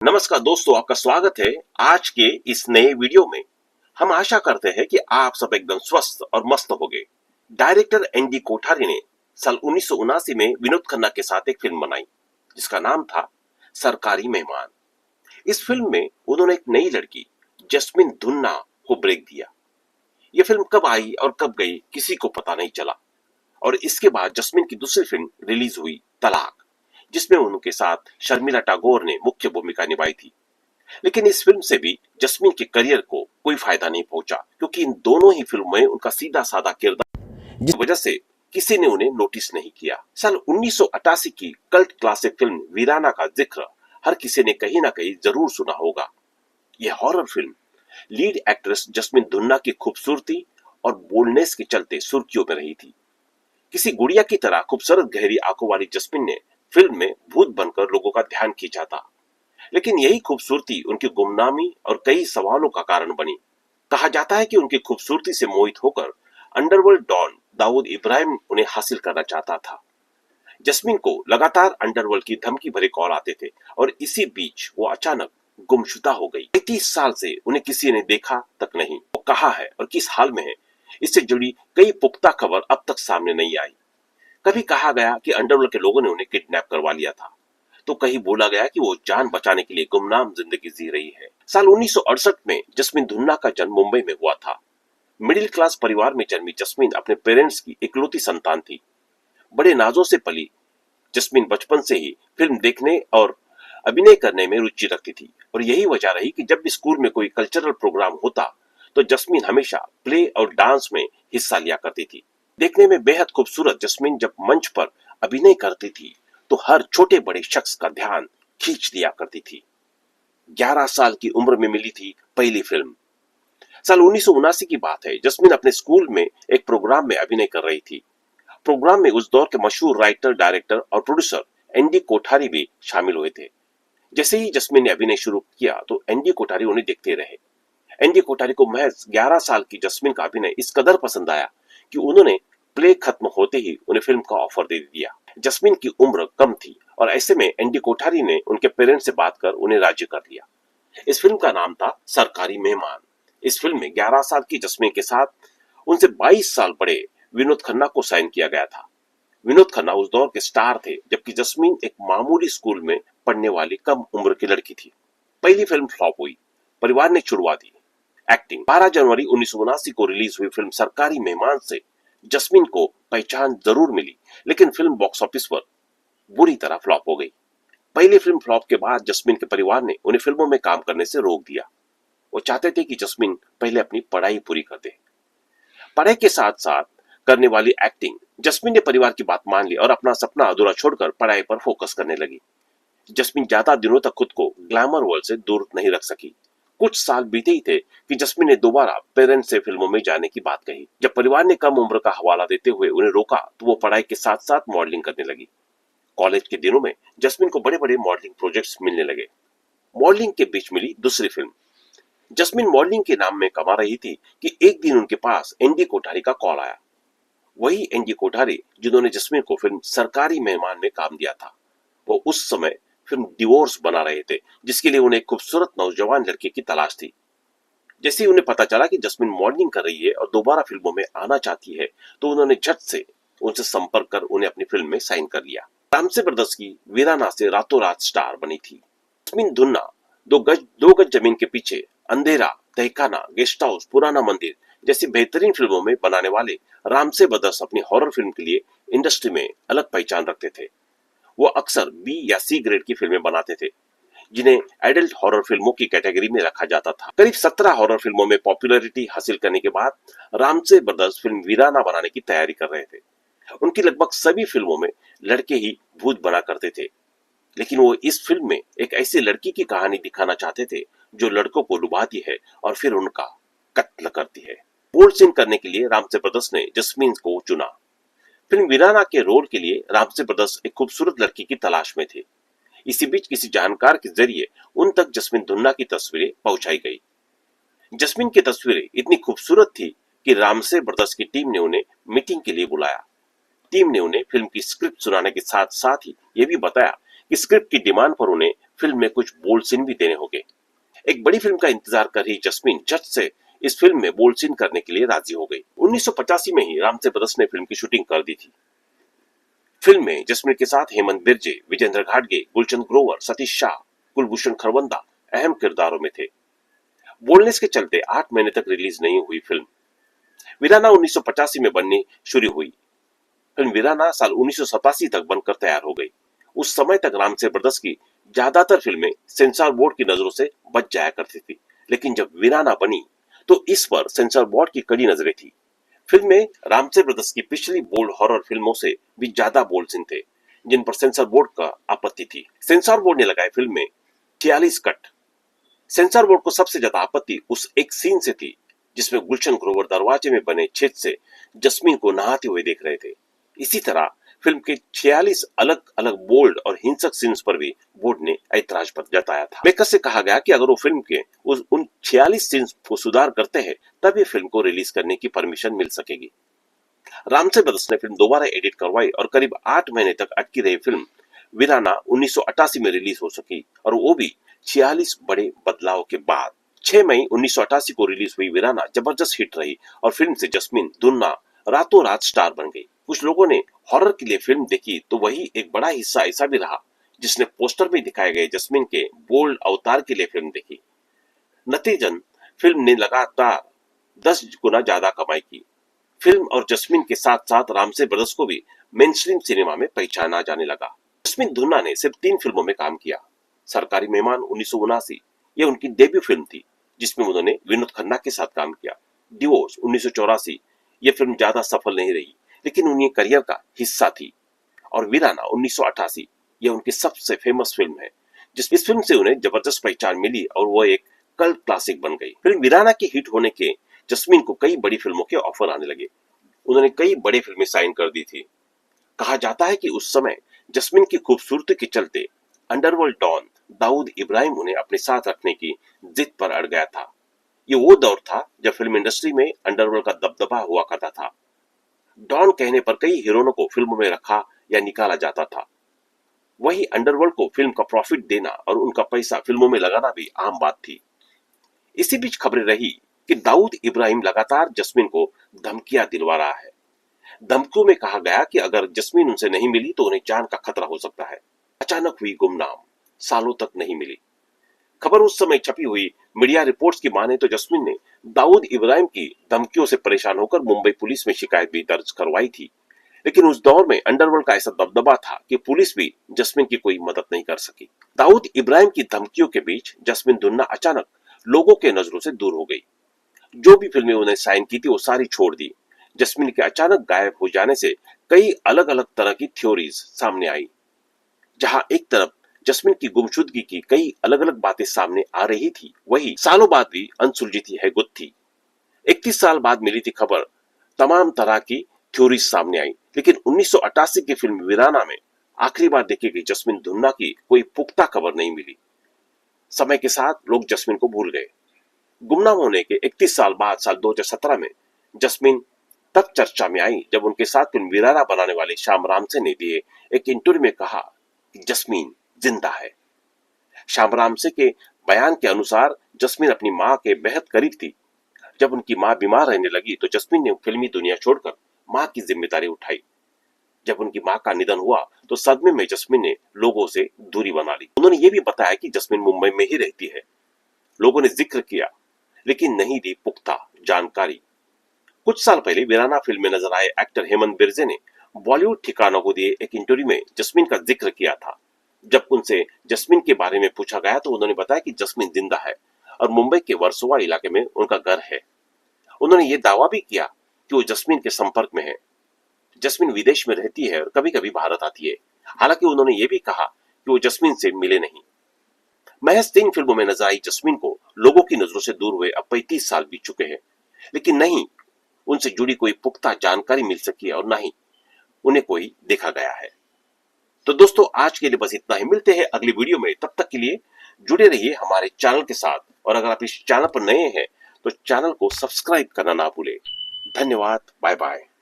नमस्कार दोस्तों, आपका स्वागत है आज के इस नए वीडियो में। हम आशा करते हैं कि आप सब एकदम स्वस्थ और मस्त होंगे। डायरेक्टर एनडी कोठारी ने साल 1979 में विनोद खन्ना के साथ एक फिल्म बनाई जिसका नाम था सरकारी मेहमान। इस फिल्म में उन्होंने एक नई लड़की जस्मिन धुन्ना को ब्रेक दिया। यह फिल्म कब आई और कब गई किसी को पता नहीं चला और इसके बाद जस्मिन की दूसरी फिल्म रिलीज हुई तलाक, जिसमें उनके साथ शर्मिला टैगोर ने मुख्य भूमिका निभाई थी। लेकिन इस फिल्म से भी जस्मिन के करियर को कोई फायदा नहीं पहुंचा क्योंकि इन दोनों ही फिल्मों में उनका सीधा साधा किरदार जिस वजह से किसी ने उन्हें नोटिस नहीं किया। साल 1988 की कल्ट क्लासिक फिल्म वीराना का जिक्र हर किसी ने कहीं ना कहीं जरूर सुना होगा। यह हॉरर फिल्म लीड एक्ट्रेस जस्मिन धुन्ना की खूबसूरती और बोल्डनेस के चलते सुर्खियों में रही थी। किसी गुड़िया की तरह खूबसूरत गहरी आंखों वाली जस्मिन ने फिल्म में भूत बनकर लोगों का ध्यान खींचा था, लेकिन यही खूबसूरती उनकी गुमनामी और कई सवालों का कारण बनी। कहा जाता है कि उनकी खूबसूरती से मोहित होकर अंडरवर्ल्ड डॉन दाऊद इब्राहिम उन्हें हासिल करना चाहता था। जस्मिन को लगातार अंडरवर्ल्ड की धमकी भरे कॉल आते थे और इसी बीच वो अचानक गुमशुदा हो गई। 35 साल से उन्हें किसी ने देखा तक नहीं। वो कहाँ है और किस हाल में है, इससे जुड़ी कई पुख्ता खबर अब तक सामने नहीं आई। कभी कहा गया कि अंडरवर्ल्ड के लोगों ने उन्हें किडनैप करवा लिया था, तो कहीं बोला गया कि वो जान बचाने के लिए गुमनाम जिंदगी जी रही है। साल 1968 में जस्मिन धुन्ना का जन्म मुंबई में हुआ था। मिडिल क्लास परिवार में जन्मी जस्मिन अपने पेरेंट्स की इकलौती संतान थी। बड़े नाजों से पली जस्मिन बचपन से ही फिल्म देखने और अभिनय करने में रुचि रखती थी और यही वजह रही कि जब भी स्कूल में कोई कल्चरल प्रोग्राम होता तो जस्मिन हमेशा प्ले और डांस में हिस्सा लिया करती थी। देखने में बेहद खूबसूरत जस्मिन जब मंच पर अभिनय करती थी तो हर छोटे बड़े शख्स का ध्यान खींच लिया करती थी। 11 साल की उम्र में मिली थी पहली फिल्म। साल 1979 की बात है। जस्मिन अपने स्कूल में एक प्रोग्राम में अभिनय कर रही थी। प्रोग्राम में उस दौर के मशहूर राइटर, डायरेक्टर और प्रोड्यूसर एनडी कोठारी भी शामिल हुए थे। जैसे ही जस्मिन ने अभिनय शुरू किया तो एनडी कोठारी उन्हें देखते रहे। एनडी कोठारी को महज 11 साल की जस्मिन का अभिनय इस कदर पसंद आया कि उन्होंने प्ले खत्म होते ही उन्हें फिल्म का ऑफर दे दिया। जस्मिन की उम्र कम थी और ऐसे में एनडी कोठारी ने उनके पेरेंट्स से बात कर उन्हें राजी कर लिया। इस फिल्म का नाम था सरकारी मेहमान। इस फिल्म में 11 साल की जस्मिन के साथ उनसे 22 साल बड़े विनोद खन्ना को साइन किया गया था। विनोद खन्ना उस दौर के स्टार थे, जबकि जस्मिन एक मामूली स्कूल में पढ़ने वाली कम उम्र की लड़की थी। पहली फिल्म फ्लॉप हुई। परिवार ने छुड़वा दी। एक्टिंग 12 जनवरी 1979 को रिलीज हुई फिल्म सरकारी मेहमान से जस्मिन को पहचान जरूर मिली, लेकिन फिल्म बॉक्स ऑफिस पर बुरी तरह फ्लॉप हो गई। पहली फिल्म फ्लॉप के बाद जस्मिन के परिवार ने उन्हें फिल्मों में काम करने से रोक दिया। वो चाहते थे कि जस्मिन पहले अपनी पढ़ाई पूरी कर दे। पढ़ाई के साथ साथ करने वाली एक्टिंग, जस्मिन ने परिवार की बात मान ली और अपना सपना अधूरा छोड़कर पढ़ाई पर फोकस करने लगी। जस्मिन ज्यादा दिनों तक खुद को ग्लैमर वर्ल्ड से दूर नहीं रख सकी। कुछ साल बीते ही थे कि जस्मिन ने दोबारा पेरेंट्स से फिल्मों में जाने की बात कही। जब परिवार ने कम उम्र का हवाला देते हुए उन्हें रोका तो वो पढ़ाई के साथ साथ मॉडलिंग करने लगी। कॉलेज के दिनों में जस्मिन को बड़े बड़े मॉडलिंग प्रोजेक्ट्स मिलने लगे। मॉडलिंग के बीच मिली दूसरी फिल्म। जस्मिन मॉडलिंग के नाम में कमा रही थी कि एक दिन उनके पास एनडी कोठारी का कॉल आया। वही एनडी कोठारी जिन्होंने जस्मिन को फिल्म सरकारी मेहमान में काम दिया था। वो उस समय फिल्म डिवोर्स बना रहे थे, जिसके लिए उन्हें एक खूबसूरत नौजवान लड़की की तलाश थी। जैसे ही उन्हें पता चला कि जस्मिन मॉडलिंग कर रही है और दोबारा फिल्मों में आना चाहती है तो उन्होंने झट से उनसे संपर्क कर उन्हें अपनी फिल्म में साइन कर लिया। रामसे ब्रदर्स की वीराना से रातों रात स्टार बनी थी। जस्मिन धुन्ना दो गज जमीन के पीछे, अंधेरा, तहखाना, गेस्ट हाउस, पुराना मंदिर जैसी बेहतरीन फिल्मों में बनाने वाले रामसे ब्रदर्स अपनी हॉरर फिल्म के लिए इंडस्ट्री में अलग पहचान रखते थे। वो अक्सर बी या सी ग्रेड की फिल्में बनाते थे, जिन्हें एडल्ट हॉरर फिल्मों की कैटेगरी में रखा जाता था। करीब 17 हॉरर फिल्मों में पॉपुलैरिटी हासिल करने के बाद रामसे ब्रदर्स फिल्म वीराना बनाने की तैयारी कर रहे थे। उनकी लगभग सभी फिल्मों में लड़के ही भूत बना करते थे, लेकिन वो इस फिल्म में एक ऐसी लड़की की कहानी दिखाना चाहते थे जो लड़कों को लुभाती है और फिर उनका कत्ल करती है। बोल्ड सीन करने के लिए रामसे ब्रदर्स ने जस्मिन को चुना। फिल्म वीराना के रोल के लिए रामसे ब्रदर्स एक खूबसूरत लड़की की तलाश में थे। इसी बीच किसी जानकार के जरिए उन तक जस्मिन धुन्ना की तस्वीरें पहुंचाई गई। जस्मिन की तस्वीरें इतनी खूबसूरत थी कि रामसे ब्रदर्स की टीम ने उन्हें मीटिंग के लिए बुलाया। टीम ने उन्हें फिल्म की स्क्रिप्ट सुनाने के साथ साथ ही ये भी बताया कि स्क्रिप्ट की डिमांड पर उन्हें फिल्म में कुछ बोल्ड सीन भी देने होंगे। एक बड़ी फिल्म का इंतजार कर रही जस्मीन झट से इस फिल्म में बोल्ड सीन करने के लिए राजी हो गई। 1985 में ही रामसे ब्रदर्स ने फिल्म की शूटिंग कर दी थी। फिल्म में जस्मीन के साथ हेमंत बिरजे, विजेंद्र घाटगे, गुलचंद ग्रोवर, सतीश शाह, कुलभूषण खरबंदा अहम किरदारों में थे। बोल्डनेस के चलते 8 महीने तक रिलीज नहीं हुई फिल्म वीराना 1985 में बननी शुरू हुई। फिल्म वीराना साल 1987 तक बनकर तैयार हो गई। उस समय तक रामसे ब्रदर्स की ज्यादातर फिल्में सेंसर बोर्ड की नजरों से बच जाया करती थी, लेकिन जब वीराना बनी तो इस पर सेंसर बोर्ड की कड़ी नजरें थी। फिल्म में रामसे ब्रदर्स की पिछली बोल्ड हॉरर फिल्मों से भी ज्यादा बोल्ड सीन थे, जिन पर सेंसर बोर्ड का आपत्ति थी। सेंसर बोर्ड ने लगाए फिल्म में 46 कट। सेंसर बोर्ड को सबसे ज्यादा आपत्ति उस एक सीन से थी जिसमें गुलशन ग्रोवर दरवाजे में बने छेद से जस्मीन को नहाते हुए देख रहे थे। इसी तरह फिल्म के 46 अलग अलग बोल्ड और हिंसक सीन्स पर भी बोर्ड ने ऐतराज जताया था। मेकर से कहा गया कि अगर वो फिल्म के उन 46 सीन्स को सुधार करते हैं तब ये फिल्म को रिलीज करने की परमिशन मिल सकेगी। रामसे ब्रदर्स ने फिल्म दोबारा एडिट करवाई और करीब 8 महीने तक अटकी रही फिल्म वीराना 1988 में रिलीज हो सकी, और वो भी 46 बड़े बदलाव के बाद। 6 मई 1988 को रिलीज हुई वीराना जबरदस्त हिट रही और फिल्म से जस्मीन दुन्ना रातों रात स्टार बन गई। कुछ लोगों ने हॉरर के लिए फिल्म देखी तो वही एक बड़ा हिस्सा ऐसा भी रहा जिसने पोस्टर में दिखाए गए जस्मीन के बोल्ड अवतार के लिए फिल्म देखी। नतीजन फिल्म ने लगातार 10 गुना ज्यादा कमाई की। फिल्म और जस्मीन के साथ साथ रामसे ब्रदर्स को भी मेनस्ट्रीम सिनेमा में पहचाना जाने लगा। जस्मीन दुन्ना ने सिर्फ 3 फिल्मों में काम किया। सरकारी मेहमान 1979 ये उनकी डेब्यू फिल्म थी जिसमें उन्होंने विनोद खन्ना के साथ काम किया। डिवोर्स 1984 ये फिल्म ज्यादा सफल नहीं रही लेकिन उनके करियर का हिस्सा थी। और वीराना 1988 ये उनकी सबसे फेमस फिल्म है इस फिल्म से उन्हें जबरदस्त पहचान मिली और वो एक कल्ट क्लासिक बन गई। फिल्म वीराना के हिट होने के जस्मीन को कई बड़ी फिल्मों के ऑफर आने लगे। उन्होंने कई बड़ी फिल्में साइन कर दी थी। कहा जाता है कि उस समय जस्मीन की खूबसूरती के चलते अंडरवर्ल्ड डॉन दाऊद इब्राहिम उन्हें अपने साथ रखने की जिद पर अड़ गया था। ये वो दौर था जब फिल्म इंडस्ट्री में अंडरवर्ल्ड का दबदबा हुआ करता था। डॉन कहने पर कई हीरोइनों को फिल्म में रखा या निकाला जाता था। वही अंडरवर्ल्ड को फिल्म का प्रॉफिट देना और उनका पैसा फिल्मों में लगाना भी आम बात थी। इसी बीच खबरें रही कि दाऊद इब्राहिम लगातार जस्मीन को धमकियां दिलवा रहा है। धमकियों में कहा गया कि अगर जस्मीन उनसे नहीं मिली तो उन्हें जान का खतरा हो सकता है। अचानक हुई गुमनाम, सालों तक नहीं मिली। खबर उस समय छपी हुई मीडिया रिपोर्ट्स की माने तो जस्मीन ने दाऊद इब्राहिम की धमकियों से परेशान होकर मुंबई पुलिस में शिकायत भी दर्ज करवाई थी, लेकिन उस दौर में अंडरवर्ल्ड का ऐसा दबदबा था कि पुलिस भी जस्मीन की कोई मदद नहीं कर सकी। दाऊद इब्राहिम की धमकियों के बीच जस्मीन दुन्ना अचानक लोगों के नजरों से दूर हो गई। जो भी फिल्में उन्हें साइन की थी वो सारी छोड़ दी। जस्मीन के अचानक गायब हो जाने से कई अलग अलग तरह की थ्योरीज सामने आई। जहां एक तरफ जस्मीन की गुमशुदगी की कई अलग अलग बातें सामने आ रही थी, वही सालों बाद भी अनसुलझी थी है गुत्थी। 31 साल बाद मिली थी खबर, तमाम तरह की थ्योरीज सामने आई, लेकिन 1988 की फिल्म वीराना में आखिरी बार देखी गई जस्मीन दुन्ना की कोई पुख्ता खबर नहीं मिली। समय के साथ लोग जस्मीन को भूल गए। गुमनाम होने के 31 साल बाद साल 2017 में जस्मीन तब चर्चा में आई जब उनके साथ फिल्म वीराना बनाने वाले श्याम रामसे ने दिए एक इंटरव्यू में कहा कि जस्मीन जिंदा है। श्याम रामसे के बयान के अनुसार जस्मीन अपनी मां के बेहद करीब थी। जब उनकी मां बीमार रहने लगी तो जस्मीन ने फिल्मी दुनिया छोड़कर मां की जिम्मेदारी उठाई। जब उनकी मां का निधन हुआ तो सदमे में जस्मीन ने लोगों से दूरी बना ली। उन्होंने ये भी बताया कि जस्मीन मुंबई में ही रहती है। लोगों ने जिक्र किया लेकिन नहीं दी पुख्ता जानकारी। कुछ साल पहले वीराना फिल्म में नजर आए एक्टर हेमंत बिरजे ने बॉलीवुड ठिकानों को दिए एक इंटरव्यू में जस्मीन का जिक्र किया था। जब उनसे जस्मीन के बारे में पूछा गया तो उन्होंने बताया कि जस्मीन जिंदा है और मुंबई के वर्सोवा इलाके में उनका घर है। उन्होंने ये दावा भी किया कि वो जस्मीन के संपर्क में है। जस्मीन विदेश में रहती है और कभी कभी भारत आती है। हालांकि उन्होंने ये भी कहा कि वो जस्मीन से मिले नहीं। महज 3 फिल्मों में नजर आई जस्मीन को लोगों की नजरों से दूर हुए अब 35 साल बीत चुके हैं, लेकिन नहीं उनसे जुड़ी कोई पुख्ता जानकारी मिल सकी है और ना ही उन्हें कोई देखा गया है। तो दोस्तों आज के लिए बस इतना ही। मिलते हैं अगली वीडियो में, तब तक के लिए जुड़े रहिए हमारे चैनल के साथ। और अगर आप इस चैनल पर नए हैं तो चैनल को सब्सक्राइब करना ना भूलें। धन्यवाद, बाय बाय।